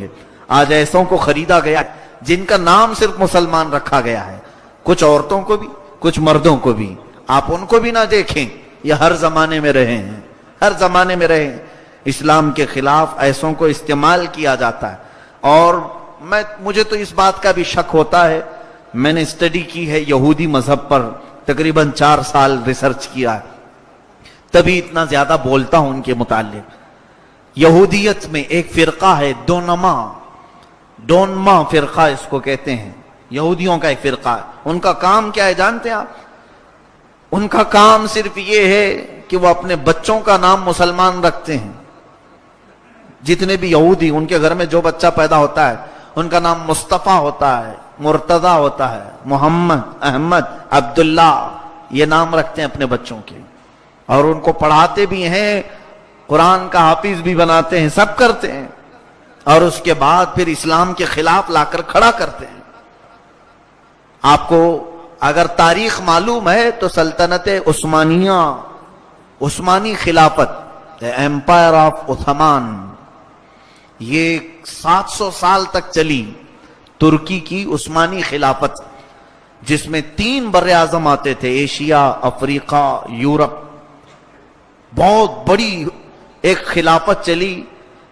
لیے. آج ایسوں کو خریدا گیا ہے جن کا نام صرف مسلمان رکھا گیا ہے, کچھ عورتوں کو بھی کچھ مردوں کو بھی. آپ ان کو بھی نہ دیکھیں, یہ ہر زمانے میں رہے ہیں, ہر زمانے میں رہے ہیں. اسلام کے خلاف ایسوں کو استعمال کیا جاتا ہے. اور مجھے تو اس بات کا بھی شک ہوتا ہے, میں نے اسٹڈی کی ہے یہودی مذہب پر, تقریباً 4 سال ریسرچ کیا ہے, تبھی اتنا زیادہ بولتا ہوں ان کے متعلق. یہودیت میں ایک فرقہ ہے ڈونما فرقہ اس کو کہتے ہیں, یہودیوں کا ایک فرقہ ہے. ان کا کام کیا ہے جانتے ہیں آپ؟ ان کا کام صرف یہ ہے کہ وہ اپنے بچوں کا نام مسلمان رکھتے ہیں. جتنے بھی یہودی, ان کے گھر میں جو بچہ پیدا ہوتا ہے ان کا نام مصطفیٰ ہوتا ہے, مرتضی ہوتا ہے, محمد, احمد, عبداللہ, یہ نام رکھتے ہیں اپنے بچوں کے. اور ان کو پڑھاتے بھی ہیں, قرآن کا حافظ بھی بناتے ہیں, سب کرتے ہیں. اور اس کے بعد پھر اسلام کے خلاف لا کر کھڑا کرتے ہیں. آپ کو اگر تاریخ معلوم ہے تو سلطنت عثمانیہ, عثمانی خلافت, ایمپائر آف عثمان, یہ 700 سال تک چلی. ترکی کی عثمانی خلافت جس میں 3 بر اعظم آتے تھے, ایشیا, افریقہ, یورپ. بہت بڑی ایک خلافت چلی.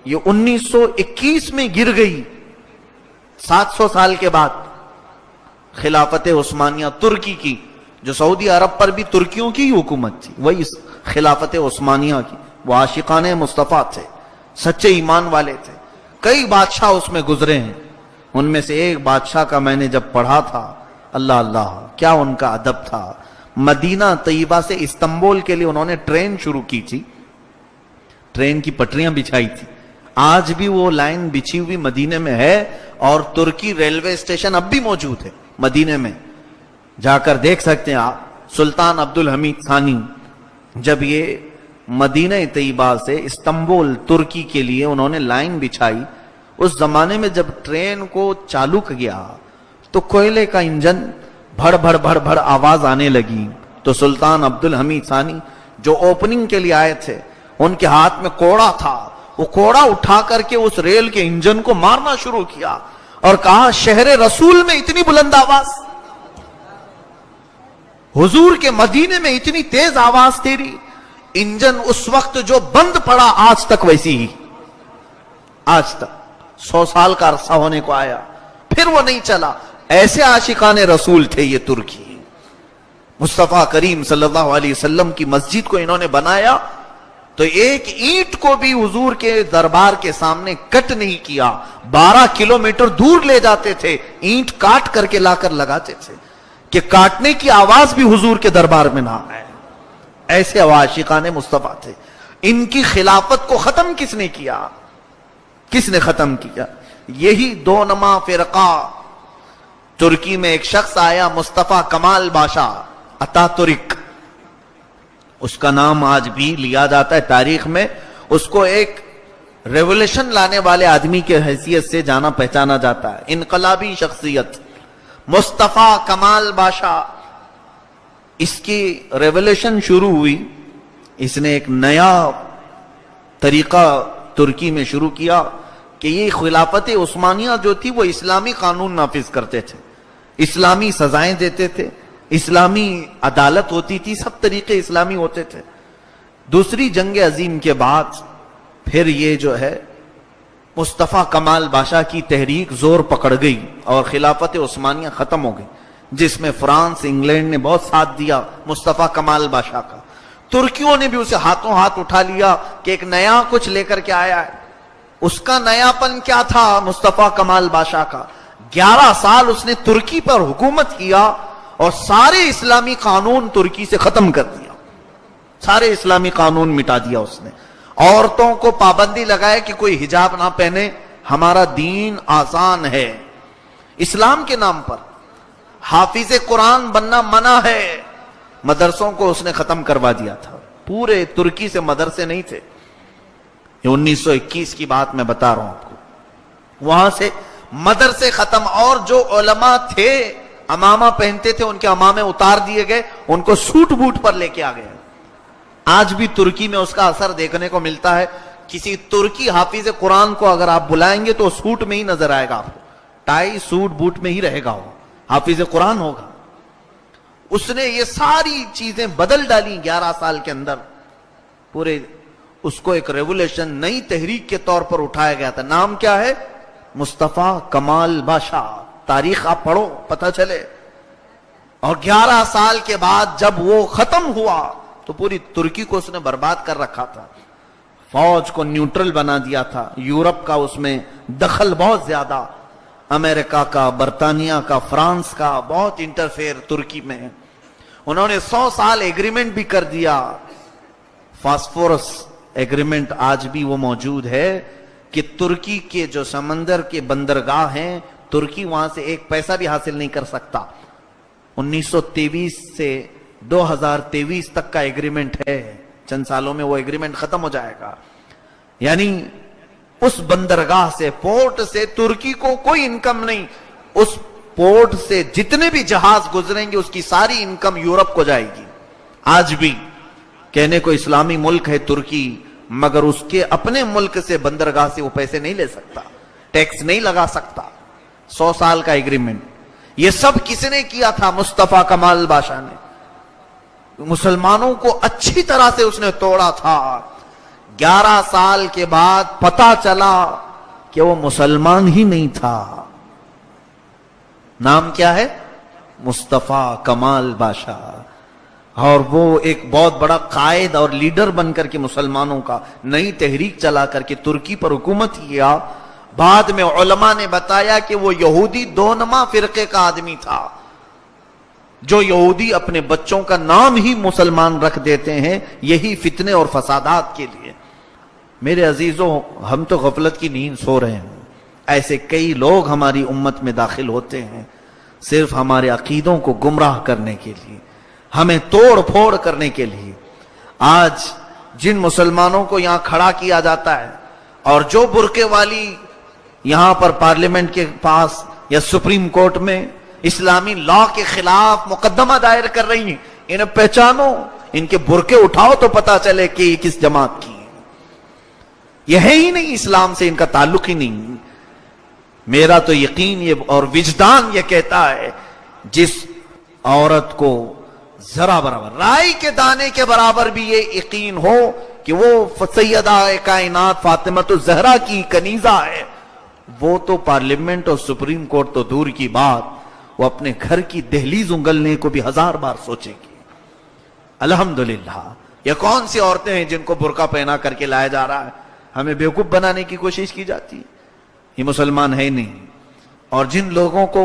یہ 1921 میں گر گئی, 700 سال کے بعد. خلافت عثمانیہ ترکی کی, جو سعودی عرب پر بھی ترکیوں کی حکومت تھی, وہی خلافت عثمانیہ کی. وہ عاشقان مصطفیٰ تھے, سچے ایمان والے تھے. کئی بادشاہ اس میں گزرے ہیں. ان میں سے ایک بادشاہ کا میں نے جب پڑھا تھا, اللہ اللہ کیا ان کا ادب تھا. مدینہ طیبہ سے استنبول کے لیے انہوں نے ٹرین شروع کی تھی, ٹرین کی پٹریاں بچھائی تھی. آج بھی وہ لائن بچھی ہوئی مدینے میں ہے, اور ترکی ریلوے اسٹیشن اب بھی موجود ہے مدینے میں, جا کر دیکھ سکتے ہیں آپ. سلطان عبدالحمید ثانی جب یہ مدینہ طیبہ سے استنبول ترکی کے لیے انہوں نے لائن بچھائی, اس زمانے میں جب ٹرین کو چالو کیا تو کوئلے کا انجن بھڑ بھڑ بھڑ بھڑ آواز آنے لگی. تو سلطان عبدالحمید ثانی جو اوپننگ کے لیے آئے تھے, ان کے ہاتھ میں کوڑا تھا, وہ کوڑا اٹھا کر کے اس ریل کے انجن کو مارنا شروع کیا اور کہا شہر رسول میں اتنی بلند آواز, حضور کے مدینے میں اتنی تیز آواز تیری. انجن اس وقت جو بند پڑا آج تک ویسی ہی, آج تک 100 سال کا عرصہ ہونے کو آیا, پھر وہ نہیں چلا. ایسے عاشقان رسول تھے یہ ترکی. مصطفیٰ کریم صلی اللہ علیہ وسلم کی مسجد کو انہوں نے بنایا تو ایک اینٹ کو بھی حضور کے دربار کے سامنے کٹ نہیں کیا. 12 کلومیٹر دور لے جاتے تھے, اینٹ کاٹ کر کے لا کر لگاتے تھے کہ کاٹنے کی آواز بھی حضور کے دربار میں نہ آئے. ایسے عاشقان مصطفیٰ تھے. ان کی خلافت کو ختم کس نے کیا؟ کس نے ختم کیا؟ یہی دونما فرقہ. ترکی میں ایک شخص آیا, مصطفیٰ کمال باشا اتا ترک, اس کا نام آج بھی لیا جاتا ہے تاریخ میں. اس کو ایک ریولیوشن لانے والے آدمی کے حیثیت سے جانا پہچانا جاتا ہے, انقلابی شخصیت مصطفیٰ کمال باشا. اس کی ریولیوشن شروع ہوئی, اس نے ایک نیا طریقہ ترکی میں شروع کیا کہ یہ خلافت عثمانیہ جو تھی وہ اسلامی قانون نافذ کرتے تھے, اسلامی سزائیں دیتے تھے, اسلامی عدالت ہوتی تھی, سب طریقے اسلامی ہوتے تھے. دوسری جنگ عظیم کے بعد پھر یہ جو ہے مصطفیٰ کمال باشا کی تحریک زور پکڑ گئی اور خلافت عثمانیہ ختم ہو گئی, جس میں فرانس, انگلینڈ نے بہت ساتھ دیا مصطفیٰ کمال باشا کا. ترکیوں نے بھی اسے ہاتھوں ہاتھ اٹھا لیا کہ ایک نیا کچھ لے کر کے آیا ہے. اس کا نیا پن کیا تھا مصطفیٰ کمال باشا کا؟ 11 سال اس نے ترکی پر حکومت کیا اور سارے اسلامی قانون ترکی سے ختم کر دیا, سارے اسلامی قانون مٹا دیا اس نے. عورتوں کو پابندی لگائے کہ کوئی حجاب نہ پہنے, ہمارا دین آسان ہے. اسلام کے نام پر حافظ قرآن بننا منع ہے. مدرسوں کو اس نے ختم کروا دیا تھا, پورے ترکی سے مدرسے نہیں تھے. یہ 1921 کی بات میں بتا رہا ہوں آپ کو. وہاں سے مدرسے ختم, اور جو علماء تھے امامہ پہنتے تھے ان کے امامے اتار دیے گئے, ان کو سوٹ بوٹ پر لے کے آ گئے. آج بھی ترکی میں اس کا اثر دیکھنے کو ملتا ہے. کسی ترکی حافظ قرآن کو اگر آپ بلائیں گے تو سوٹ میں ہی نظر آئے گا، آپ کو ٹائی سوٹ بوٹ میں ہی رہے گا، وہ حافظ قرآن ہوگا۔ اس نے یہ ساری چیزیں بدل ڈالی 11 سال کے اندر، پورے اس کو ایک ریولوشن، نئی تحریک کے طور پر اٹھایا گیا تھا۔ نام کیا ہے؟ مصطفیٰ کمال باشا۔ تاریخ آپ پڑھو پتہ چلے۔ اور 11 سال کے بعد جب وہ ختم ہوا تو پوری ترکی کو اس نے برباد کر رکھا تھا، فوج کو نیوٹرل بنا دیا تھا، یورپ کا اس میں دخل بہت زیادہ، امریکہ کا، برطانیہ کا، فرانس کا بہت انٹرفیئر ترکی میں۔ انہوں نے 100 سال ایگریمنٹ بھی کر دیا، فاسفورس ایگریمنٹ آج بھی وہ موجود ہے کہ ترکی کے جو سمندر کے بندرگاہ ہیں، ترکی وہاں سے ایک پیسہ بھی حاصل نہیں کر سکتا۔ 1923 سے 2023 تک کا ایگریمنٹ ہے، چند سالوں میں وہ ایگریمنٹ ختم ہو جائے گا۔ یعنی اس بندرگاہ سے، پورٹ سے ترکی کو کوئی انکم نہیں، اس پورٹ سے جتنے بھی جہاز گزریں گے اس کی ساری انکم یورپ کو جائے گی۔ آج بھی کہنے کو اسلامی ملک ہے ترکی، مگر اس کے اپنے ملک سے بندرگاہ سے وہ پیسے نہیں لے سکتا، ٹیکس نہیں لگا سکتا۔ 100 سال کا ایگریمنٹ، یہ سب کس نے کیا تھا؟ مصطفیٰ کمال باشا نے۔ مسلمانوں کو اچھی طرح سے اس نے توڑا تھا۔ 11 سال کے بعد پتا چلا کہ وہ مسلمان ہی نہیں تھا۔ نام کیا ہے؟ مصطفیٰ کمال باشا۔ اور وہ ایک بہت بڑا قائد اور لیڈر بن کر کے مسلمانوں کا نئی تحریک چلا کر کے ترکی پر حکومت کیا۔ بعد میں علماء نے بتایا کہ وہ یہودی دونما فرقے کا آدمی تھا، جو یہودی اپنے بچوں کا نام ہی مسلمان رکھ دیتے ہیں، یہی فتنے اور فسادات کے لیے۔ میرے عزیزوں، ہم تو غفلت کی نیند سو رہے ہیں، ایسے کئی لوگ ہماری امت میں داخل ہوتے ہیں صرف ہمارے عقیدوں کو گمراہ کرنے کے لیے، ہمیں توڑ پھوڑ کرنے کے لیے۔ آج جن مسلمانوں کو یہاں کھڑا کیا جاتا ہے اور جو برقعے والی یہاں پر پارلیمنٹ کے پاس یا سپریم کورٹ میں اسلامی لا کے خلاف مقدمہ دائر کر رہی ہیں، انہیں پہچانو، ان کے برقعے اٹھاؤ تو پتا چلے کہ یہ کس جماعت کی ہیں۔ یہ ہے ہی نہیں، اسلام سے ان کا تعلق ہی نہیں۔ میرا تو یقین یہ اور وجدان یہ کہتا ہے، جس عورت کو ذرا برابر، رائی کے دانے کے برابر بھی یہ یقین ہو کہ وہ سیدہ کائنات فاطمہ الزہرا کی کنیزہ ہے، وہ تو پارلیمنٹ اور سپریم کورٹ تو دور کی بات، وہ اپنے گھر کی دہلیز انگلنے کو بھی 1000 بار سوچے گی۔ الحمدللہ، یہ کون سی عورتیں ہیں جن کو برقع پہنا کر کے لایا جا رہا ہے؟ ہمیں بیوقوف بنانے کی کوشش کی جاتی ہے، یہ مسلمان ہے نہیں۔ اور جن لوگوں کو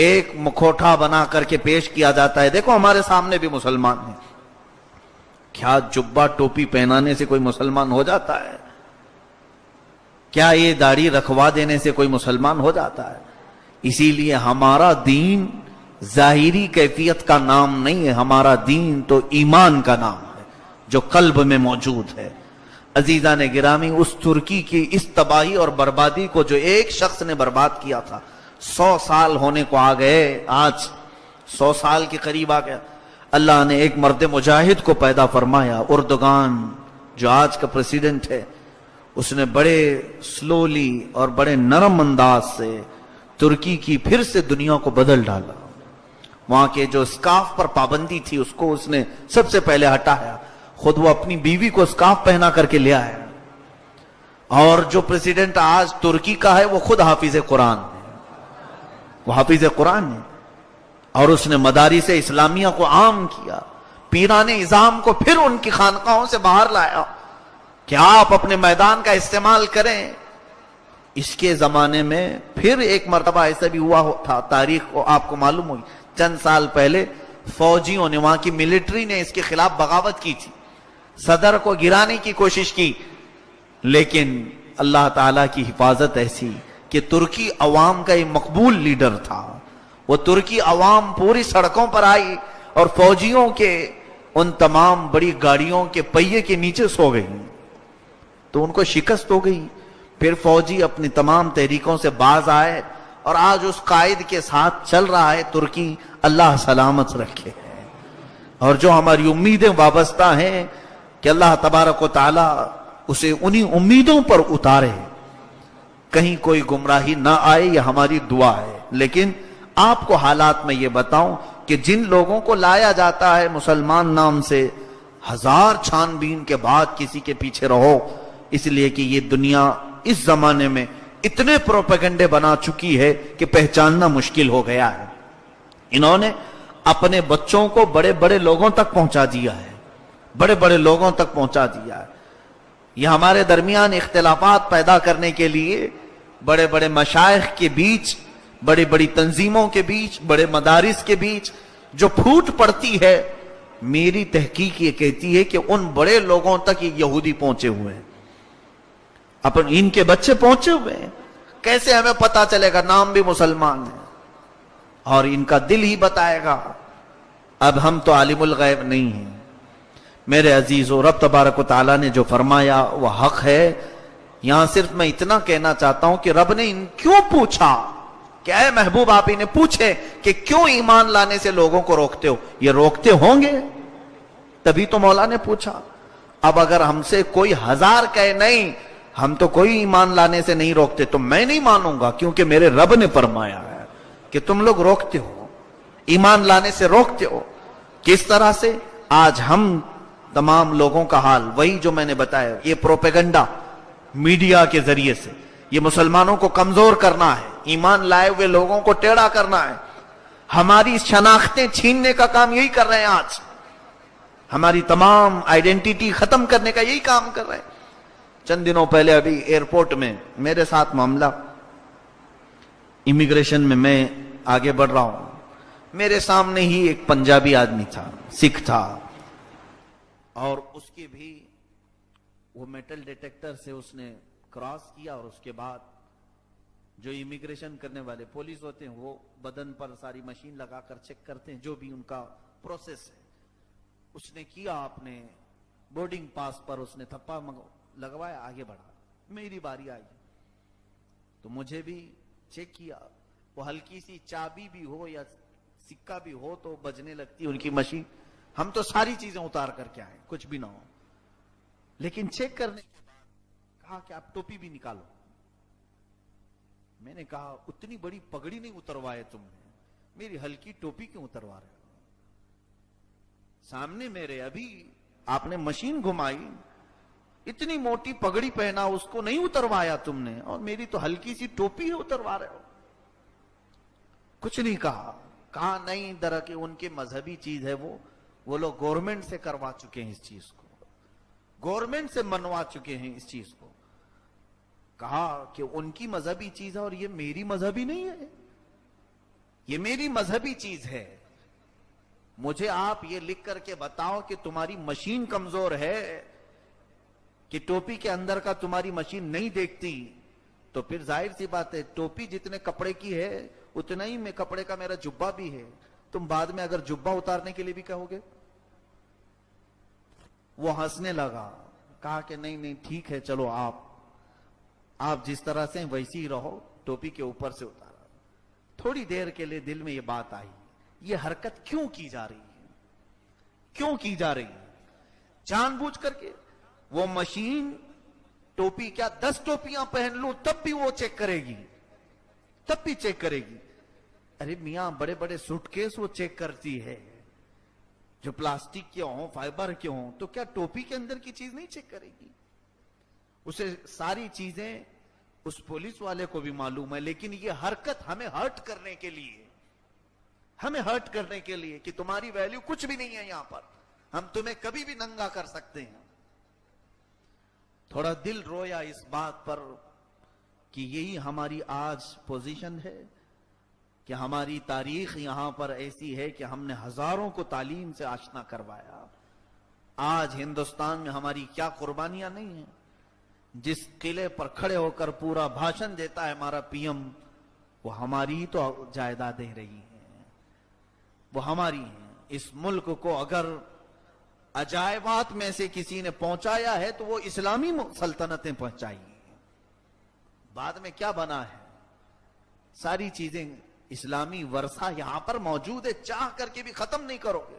ایک مکھوٹا بنا کر کے پیش کیا جاتا ہے، دیکھو ہمارے سامنے بھی مسلمان ہیں، کیا جبہ ٹوپی پہنانے سے کوئی مسلمان ہو جاتا ہے؟ کیا یہ داڑھی رکھوا دینے سے کوئی مسلمان ہو جاتا ہے؟ اسی لیے ہمارا دین ظاہری کیفیت کا نام نہیں ہے، ہمارا دین تو ایمان کا نام ہے جو قلب میں موجود ہے۔ عزیزان گرامی، اس ترکی کی اس تباہی اور بربادی کو جو ایک شخص نے برباد کیا تھا، 100 سال ہونے کو آ گئے، آج 100 سال کے قریب آ گیا۔ اللہ نے ایک مرد مجاہد کو پیدا فرمایا، اردگان جو آج کا پریسیڈنٹ ہے، اس نے بڑے سلولی اور بڑے نرم انداز سے ترکی کی پھر سے دنیا کو بدل ڈالا۔ وہاں کے جو اسکارف پر پابندی تھی اس کو اس نے سب سے پہلے ہٹایا، خود وہ اپنی بیوی کو اسکارف پہنا کر کے لے آیا۔ اور جو پریسیڈنٹ آج ترکی کا ہے وہ خود حافظ قرآن ہے، وہ حافظ قرآن ہے، اور اس نے مدارس اسلامیہ کو عام کیا، پیران اعظام کو پھر ان کی خانقاہوں سے باہر لایا کہ آپ اپنے میدان کا استعمال کریں۔ اس کے زمانے میں پھر ایک مرتبہ ایسا بھی ہوا تھا، تاریخ کو آپ کو معلوم ہوئی، چند سال پہلے فوجیوں نے، وہاں کی ملٹری نے اس کے خلاف بغاوت کی تھی، صدر کو گرانے کی کوشش کی، لیکن اللہ تعالیٰ کی حفاظت ایسی کہ ترکی عوام کا ایک مقبول لیڈر تھا، وہ ترکی عوام پوری سڑکوں پر آئی اور فوجیوں کے ان تمام بڑی گاڑیوں کے پہیے کے نیچے سو گئی، تو ان کو شکست ہو گئی۔ پھر فوجی اپنی تمام تحریکوں سے باز آئے اور آج اس قائد کے ساتھ چل رہا ہے ترکی، اللہ سلامت رکھے۔ اور جو ہماری امیدیں وابستہ ہیں کہ اللہ تبارک و تعالی اسے انہی امیدوں پر اتارے، کہیں کوئی گمراہی نہ آئے، یہ ہماری دعا ہے۔ لیکن آپ کو حالات میں یہ بتاؤں کہ جن لوگوں کو لایا جاتا ہے مسلمان نام سے، ہزار چھان بین کے بعد کسی کے پیچھے رہو، اس لیے کہ یہ دنیا اس زمانے میں اتنے پروپیگنڈے بنا چکی ہے کہ پہچاننا مشکل ہو گیا ہے۔ انہوں نے اپنے بچوں کو بڑے بڑے لوگوں تک پہنچا دیا ہے، بڑے بڑے لوگوں تک پہنچا دیا ہے۔ یہ ہمارے درمیان اختلافات پیدا کرنے کے لیے بڑے بڑے مشائخ کے بیچ، بڑی بڑی تنظیموں کے بیچ، بڑے مدارس کے بیچ جو پھوٹ پڑتی ہے، میری تحقیق یہ کہتی ہے کہ ان بڑے لوگوں تک یہ یہودی پہنچے ہوئے ہیں، ان کے بچے پہنچے ہوئے ہیں۔ کیسے ہمیں پتا چلے گا؟ نام بھی مسلمان ہے اور ان کا دل ہی بتائے گا۔ اب ہم تو عالم الغیب نہیں ہیں میرے عزیزو، رب تبارک و تعالیٰ نے جو فرمایا وہ حق ہے۔ یہاں صرف میں اتنا کہنا چاہتا ہوں کہ رب نے کیوں پوچھا کہ اے محبوب آپ انہیں پوچھے کہ کیوں ایمان لانے سے لوگوں کو روکتے ہو؟ یہ روکتے ہوں گے تبھی تو مولا نے پوچھا۔ اب اگر ہم سے کوئی ہزار کہے نہیں ہم تو کوئی ایمان لانے سے نہیں روکتے، تو میں نہیں مانوں گا، کیونکہ میرے رب نے فرمایا ہے کہ تم لوگ روکتے ہو، ایمان لانے سے روکتے ہو۔ کس طرح سے؟ آج ہم تمام لوگوں کا حال وہی جو میں نے بتایا، یہ پروپیگنڈا میڈیا کے ذریعے سے یہ مسلمانوں کو کمزور کرنا ہے، ایمان لائے ہوئے لوگوں کو ٹیڑھا کرنا ہے، ہماری شناختیں چھیننے کا کام یہی کر رہے ہیں۔ آج ہماری تمام آئیڈینٹیٹی ختم کرنے کا یہی کام کر رہے ہیں۔ چند دنوں پہلے ابھی ایئرپورٹ میں میرے ساتھ معاملہ، امیگریشن میں آگے بڑھ رہا ہوں، میرے سامنے ہی ایک پنجابی آدمی تھا، سکھ تھا، اور اس کی بھی وہ میٹل ڈیٹیکٹر سے اس نے کراس کیا، اور اس کے بعد جو امیگریشن کرنے والے پولیس ہوتے ہیں وہ بدن پر ساری مشین لگا کر چیک کرتے ہیں، جو بھی ان کا پروسیس ہے۔ اس نے کیا، اپنے بورڈنگ پاس پر اس نے تھپا لگوایا، آگے بڑھا۔ میری باری آئی تو مجھے بھی چیک کیا، وہ ہلکی سی چابی بھی ہو یا سکہ بھی ہو تو بجنے لگتی ان کی مشین۔ ہم تو ساری چیزیں اتار کر کے آئے، کچھ بھی نہ ہو، لیکن چیک کرنے کے بعد کہا کہ آپ ٹوپی بھی نکالو۔ میں نے کہا اتنی بڑی پگڑی نہیں اتروائے تم نے، میری ہلکی ٹوپی کیوں اتروا رہے ہو؟ سامنے میرے ابھی آپ نے مشین گھمائی، اتنی موٹی پگڑی پہنا، اس کو نہیں اتروایا تم نے، اور میری تو ہلکی سی ٹوپی اتروا رہے ہو۔ کچھ نہیں کہا، کہا نہیں درکہ ان کی مذہبی چیز ہے، وہ لوگ گورنمنٹ سے کروا چکے ہیں اس چیز کو، گورنمنٹ سے منوا چکے ہیں اس چیز کو۔ کہا کہ ان کی مذہبی چیز ہے اور یہ میری مذہبی نہیں ہے، یہ میری مذہبی چیز ہے۔ مجھے آپ یہ لکھ کر کے بتاؤ کہ تمہاری مشین کمزور ہے، کہ ٹوپی کے اندر کا تمہاری مشین نہیں دیکھتی، تو پھر ظاہر سی بات ہے ٹوپی جتنے کپڑے کی ہے اتنا ہی میں کپڑے کا میرا جبہ بھی ہے، تم بعد میں اگر جبہ اتارنے کے لیے بھی کہو گے۔ وہ ہنسنے لگا، کہا کہ نہیں ٹھیک ہے، چلو آپ جس طرح سے ویسی ہی رہو، ٹوپی کے اوپر سے اتارا۔ تھوڑی دیر کے لیے دل میں یہ بات آئی، یہ حرکت کیوں کی جا رہی ہے؟ کیوں کی جا رہی ہے؟ جان بوجھ کر کے وہ مشین ٹوپی کیا 10 ٹوپیاں پہن لوں تب بھی وہ چیک کرے گی، تب بھی چیک کرے گی۔ ارے میاں بڑے بڑے سوٹ کیس وہ چیک کرتی ہے، جو پلاسٹک کے ہوں، فائبر کے ہوں، تو کیا ٹوپی کے اندر کی چیز نہیں چیک کرے گی؟ اسے ساری چیزیں اس پولیس والے کو بھی معلوم ہے، لیکن یہ حرکت ہمیں ہرٹ کرنے کے لیے، ہمیں ہرٹ کرنے کے لیے کہ تمہاری ویلیو کچھ بھی نہیں ہے یہاں پر، ہم تمہیں کبھی بھی ننگا کر سکتے ہیں۔ تھوڑا دل رویا اس بات پر کہ یہی ہماری آج پوزیشن ہے، کہ ہماری تاریخ یہاں پر ایسی ہے کہ ہم نے ہزاروں کو تعلیم سے آشنا کروایا۔ آج ہندوستان میں ہماری کیا قربانیاں نہیں ہیں؟ جس قلعے پر کھڑے ہو کر پورا بھاشن دیتا ہے ہمارا پی ایم، وہ ہماری تو جائیدادیں رہی ہیں، وہ ہماری ہیں۔ اس ملک کو اگر عجائبات میں سے کسی نے پہنچایا ہے تو وہ اسلامی سلطنتیں پہنچائی ہیں۔ بعد میں کیا بنا ہے؟ ساری چیزیں اسلامی ورثہ یہاں پر موجود ہے، چاہ کر کے بھی ختم نہیں کرو گے۔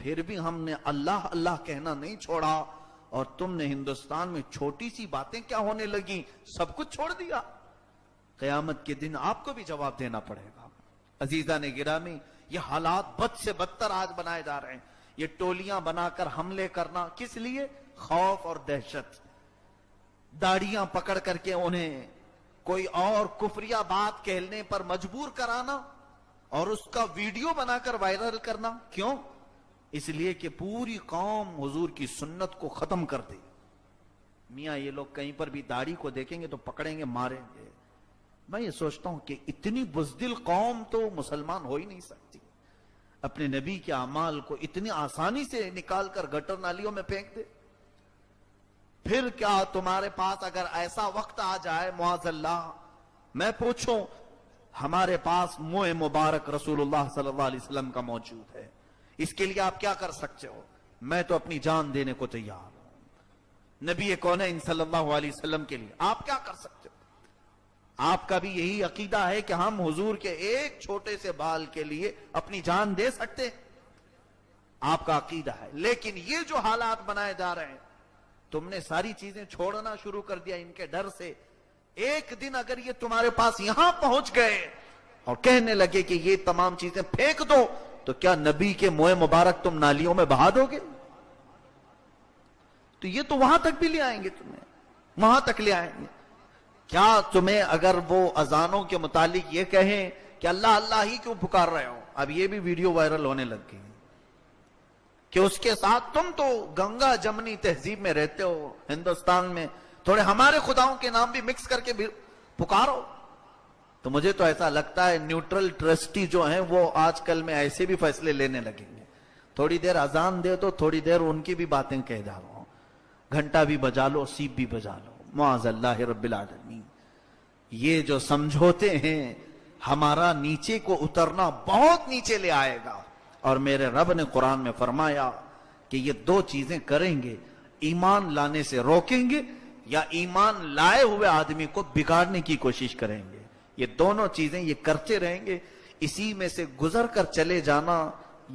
پھر بھی ہم نے اللہ اللہ کہنا نہیں چھوڑا، اور تم نے ہندوستان میں چھوٹی سی باتیں کیا ہونے لگیں، سب کچھ چھوڑ دیا۔ قیامت کے دن آپ کو بھی جواب دینا پڑے گا۔ عزیزان گرامی، یہ حالات بد سے بدتر آج بنائے جا رہے ہیں۔ یہ ٹولیاں بنا کر حملے کرنا، کس لیے؟ خوف اور دہشت۔ داڑیاں پکڑ کر کے انہیں کوئی اور کفریہ بات کہنے پر مجبور کرانا اور اس کا ویڈیو بنا کر وائرل کرنا۔ کیوں؟ اس لیے کہ پوری قوم حضور کی سنت کو ختم کر دے۔ میاں یہ لوگ کہیں پر بھی داڑھی کو دیکھیں گے تو پکڑیں گے، ماریں گے۔ میں یہ سوچتا ہوں کہ اتنی بزدل قوم تو مسلمان ہو ہی نہیں سکتی، اپنے نبی کے اعمال کو اتنی آسانی سے نکال کر گٹر نالیوں میں پھینک دے۔ پھر کیا تمہارے پاس اگر ایسا وقت آ جائے معاذ اللہ، میں پوچھوں، ہمارے پاس منہ مبارک رسول اللہ صلی اللہ علیہ وسلم کا موجود ہے، اس کے لیے آپ کیا کر سکتے ہو؟ میں تو اپنی جان دینے کو تیار ہوں نبی کونین صلی اللہ علیہ وسلم کے لیے۔ آپ کیا کر سکتے ہو؟ آپ کا بھی یہی عقیدہ ہے کہ ہم حضور کے ایک چھوٹے سے بال کے لیے اپنی جان دے سکتے؟ آپ کا عقیدہ ہے، لیکن یہ جو حالات بنائے جا رہے ہیں، تم نے ساری چیزیں چھوڑنا شروع کر دیا ان کے ڈر سے۔ ایک دن اگر یہ تمہارے پاس یہاں پہنچ گئے اور کہنے لگے کہ یہ تمام چیزیں پھینک دو، تو کیا نبی کے منہ مبارک تم نالیوں میں بہا دو گے؟ تو یہ تو وہاں تک بھی لے آئیں گے، تمہیں وہاں تک لے آئیں گے۔ کیا تمہیں اگر وہ اذانوں کے متعلق یہ کہیں کہ اللہ اللہ ہی کیوں پکار رہے ہو، اب یہ بھی ویڈیو وائرل ہونے لگ گئی کہ اس کے ساتھ تم تو گنگا جمنی تہذیب میں رہتے ہو ہندوستان میں، تھوڑے ہمارے خداؤں کے نام بھی مکس کر کے بھی پکارو۔ تو مجھے تو ایسا لگتا ہے نیوٹرل ٹرسٹی جو ہیں وہ آج کل میں ایسے بھی فیصلے لینے لگیں گے، تھوڑی دیر اذان دے دو، تھوڑی دیر ان کی بھی باتیں کہہ جا رہا ہوں، گھنٹہ بھی بجا لو، سیپ بھی بجا لو، معاذ اللہ رب العالمین۔ یہ جو سمجھوتے ہیں ہمارا نیچے کو اترنا بہت نیچے لے آئے گا، اور میرے رب نے قرآن میں فرمایا کہ یہ دو چیزیں کریں گے، ایمان لانے سے روکیں گے یا ایمان لائے ہوئے آدمی کو بگاڑنے کی کوشش کریں گے۔ یہ دونوں چیزیں یہ کرتے رہیں گے، اسی میں سے گزر کر چلے جانا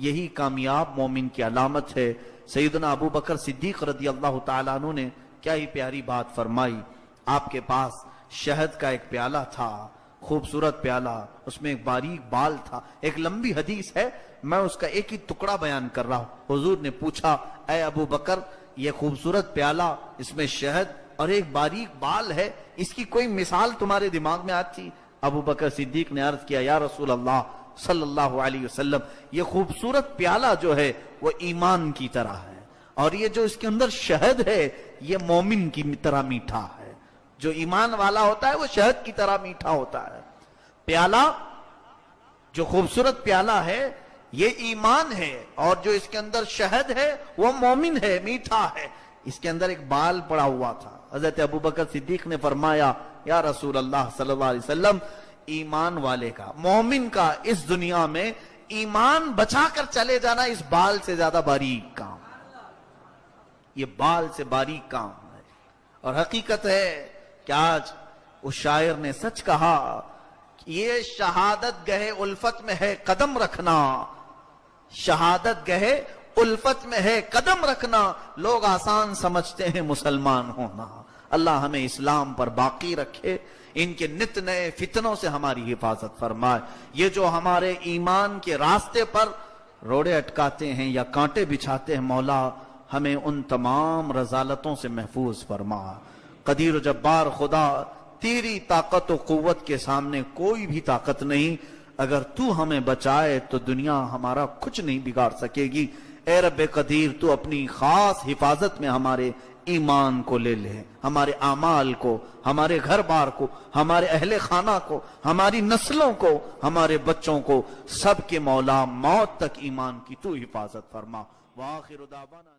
یہی کامیاب مومن کی علامت ہے۔ سیدنا ابو بکر صدیق رضی اللہ تعالیٰ عنہ نے کیا ہی پیاری بات فرمائی۔ آپ کے پاس شہد کا ایک پیالہ تھا، خوبصورت پیالہ، اس میں ایک باریک بال تھا۔ ایک لمبی حدیث ہے، میں اس کا ایک ہی ٹکڑا بیان کر رہا ہوں۔ حضور نے پوچھا، اے ابو بکر، یہ خوبصورت پیالہ، اس میں شہد اور ایک باریک بال ہے، اس کی کوئی مثال تمہارے دماغ میں آتی؟ ابو بکر صدیق نے عرض کیا، یا رسول اللہ صلی اللہ علیہ وسلم، یہ خوبصورت پیالہ جو ہے وہ ایمان کی طرح ہے، اور یہ جو اس کے اندر شہد ہے یہ مومن کی طرح میٹھا ہے۔ جو ایمان والا ہوتا ہے وہ شہد کی طرح میٹھا ہوتا ہے۔ پیالہ، جو خوبصورت پیالہ ہے یہ ایمان ہے، اور جو اس کے اندر شہد ہے وہ مومن ہے، میٹھا ہے۔ اس کے اندر ایک بال پڑا ہوا تھا۔ حضرت ابو بکر صدیق نے فرمایا، یا رسول اللہ صلی اللہ علیہ وسلم، ایمان والے کا، مومن کا اس دنیا میں ایمان بچا کر چلے جانا اس بال سے زیادہ باریک کام، یہ بال سے باریک کام ہے۔ اور حقیقت ہے کہ آج اس شاعر نے سچ کہا، یہ شہادت گہے الفت میں ہے قدم رکھنا، شہادت گہے الفت میں ہے قدم رکھنا، لوگ آسان سمجھتے ہیں مسلمان ہونا۔ اللہ ہمیں اسلام پر باقی رکھے، ان کے نت نئے فتنوں سے ہماری حفاظت فرمائے۔ یہ جو ہمارے ایمان کے راستے پر روڑے اٹکاتے ہیں یا کانٹے بچھاتے ہیں، مولا ہمیں ان تمام رذالتوں سے محفوظ فرما۔ قدیر و جبار خدا، تیری طاقت و قوت کے سامنے کوئی بھی طاقت نہیں، اگر تو ہمیں بچائے تو دنیا ہمارا کچھ نہیں بگاڑ سکے گی۔ اے رب قدیر، تو اپنی خاص حفاظت میں ہمارے ایمان کو لے لے، ہمارے اعمال کو، ہمارے گھر بار کو، ہمارے اہل خانہ کو، ہماری نسلوں کو، ہمارے بچوں کو، سب کے مولا موت تک ایمان کی تو حفاظت فرما۔ وآخر دعوانا